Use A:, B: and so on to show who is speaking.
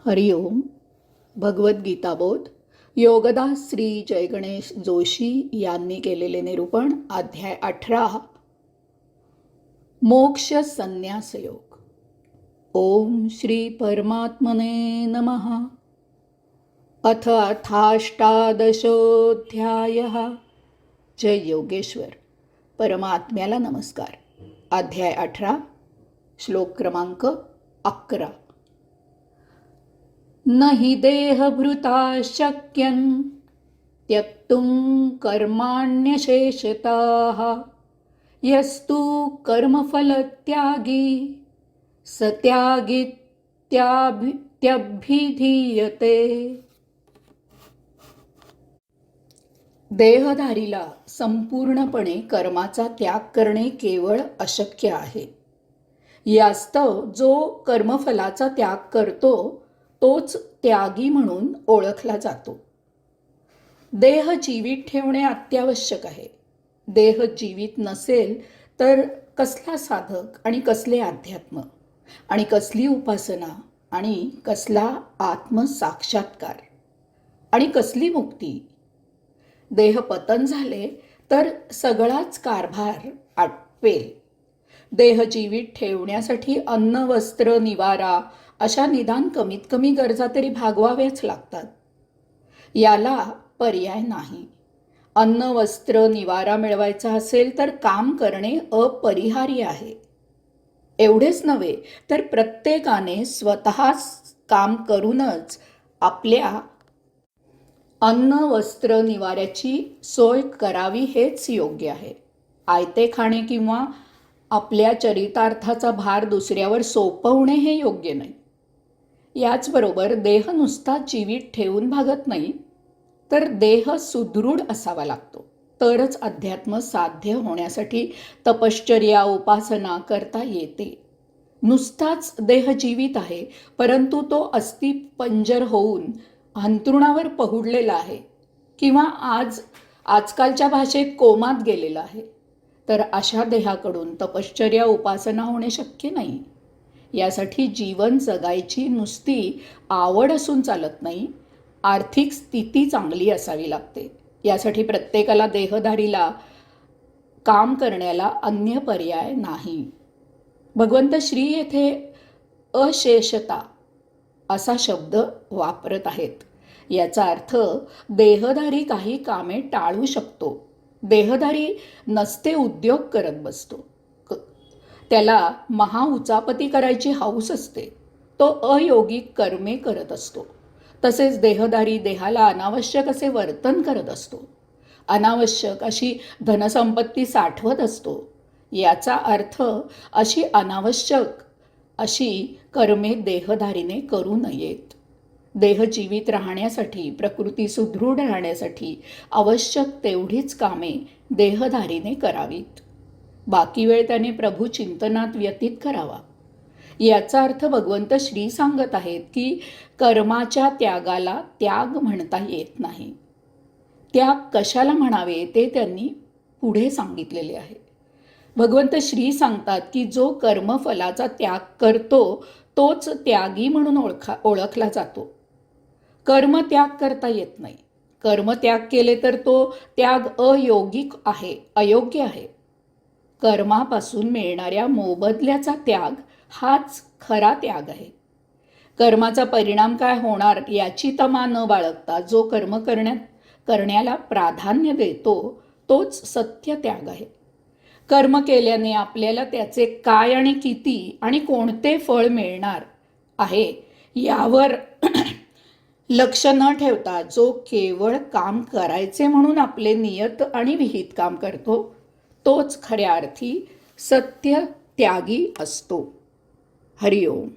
A: हरिओम. भगवद्गीताबोध योगदास श्री जयगणेश जोशी यांनी केलेले निरूपण. अध्याय 18. मोक्ष संन्यास योग. ओम श्री परमात्मने नमः. अथ अथाष्टादशोऽध्यायः. जय योगेश्वर. परमात्म्याला नमस्कार. अध्याय 18. श्लोक क्रमांक 11. न हि देहभृता शक्यं त्यक्तुं कर्माण्यशेषतः यस्तु कर्मफलत्यागी स त्यागीत्यभिधीयते. देहधारीला संपूर्णपणे कर्माचा त्याग करणे केवळ अशक्य आहे. यास्तव जो कर्मफलाचा त्याग करतो तोच त्यागी म्हणून ओळखला जातो. देह जीवित ठेवणे अत्यावश्यक आहे. देह जीवित नसेल तर कसला साधक आणि कसले अध्यात्म आणि कसली उपासना आणि कसला आत्मसाक्षात्कार आणि कसली मुक्ती. देह पतन झाले तर सगळाच कारभार आटपेल. देह जीवित ठेवण्यासाठी अन्न, वस्त्र, निवारा अशा निदान कमीत कमी गरजा तरी भागवाव्याच लागतात. याला पर्याय नाही. अन्न, वस्त्र, निवारा मिळवायचा असेल तर काम करणे अपरिहार्य आहे. एवढेच नव्हे तर प्रत्येकाने स्वतःच काम करूनच आपल्या अन्न, वस्त्र, निवाऱ्याची सोय करावी हेच योग्य आहे. आयते खाणे किंवा आपल्या चरितार्थाचा भार दुसऱ्यावर सोपवणे हे योग्य नाही. याचबरोबर देह नुसता जीवित ठेवून भागत नाही, तर देह सुदृढ असावा लागतो. तरच अध्यात्म साध्य होण्यासाठी तपश्चर्या, उपासना करता येते. नुसताच देह जीवित आहे परंतु तो अस्थिपंजर होऊन अंथरुणावर पहुडलेला आहे किंवा आजकालच्या भाषेत कोमात गेलेला आहे, तर अशा देहाकडून तपश्चर्या, उपासना होणे शक्य नाही. यासाठी जीवन जगायची नुसती आवड असून चालत नाही, आर्थिक स्थिती चांगली असावी लागते. यासाठी प्रत्येकाला देहधारीला काम करण्याला अन्य पर्याय नाही. भगवंत श्री येथे अशेषता असा शब्द वापरत आहेत. याचा अर्थ देहधारी काही कामे टाळू शकतो. देहधारी नसते उद्योग करत बसतो. त्याला महाउचापती करायची हौस असते. तो अयोगिक कर्मे करत असतो. तसेच देहधारी देहाला अनावश्यक असे वर्तन करत असतो. अनावश्यक अशी धनसंपत्ती साठवत असतो. याचा अर्थ अशी अनावश्यक अशी कर्मे देहधारीने करू नयेत. देह जीवित राहण्यासाठी, प्रकृती सुदृढ राहण्यासाठी आवश्यक तेवढीच कामे देहधारीने करावीत. बाकी वेळ त्याने प्रभू चिंतनात व्यतीत करावा. याचा अर्थ भगवंत श्री सांगत आहेत की कर्माच्या त्यागाला त्याग म्हणता येत नाही. त्याग कशाला म्हणावे ते त्यांनी पुढे सांगितलेले आहे. भगवंत श्री सांगतात की जो कर्मफलाचा त्याग करतो तोच त्यागी म्हणून ओळखला जातो. कर्म त्याग करता येत नाही. कर्म त्याग केले तर तो त्याग अयोगिक आहे, अयोग्य आहे. कर्मापासून मिळणाऱ्या मोबदल्याचा त्याग हाच खरा त्याग आहे. कर्माचा परिणाम काय होणार याची तमा न बाळगता जो कर्म करण्याला प्राधान्य देतो तोच सत्य त्याग आहे. कर्म केल्याने आपल्याला त्याचे काय आणि किती आणि कोणते फळ मिळणार आहे यावर लक्ष न ठेवता जो केवळ काम करायचे म्हणून आपले नियत आणि विहित काम करतो तोच खऱ्या अर्थी सत्य त्यागी असतो. हरिओम.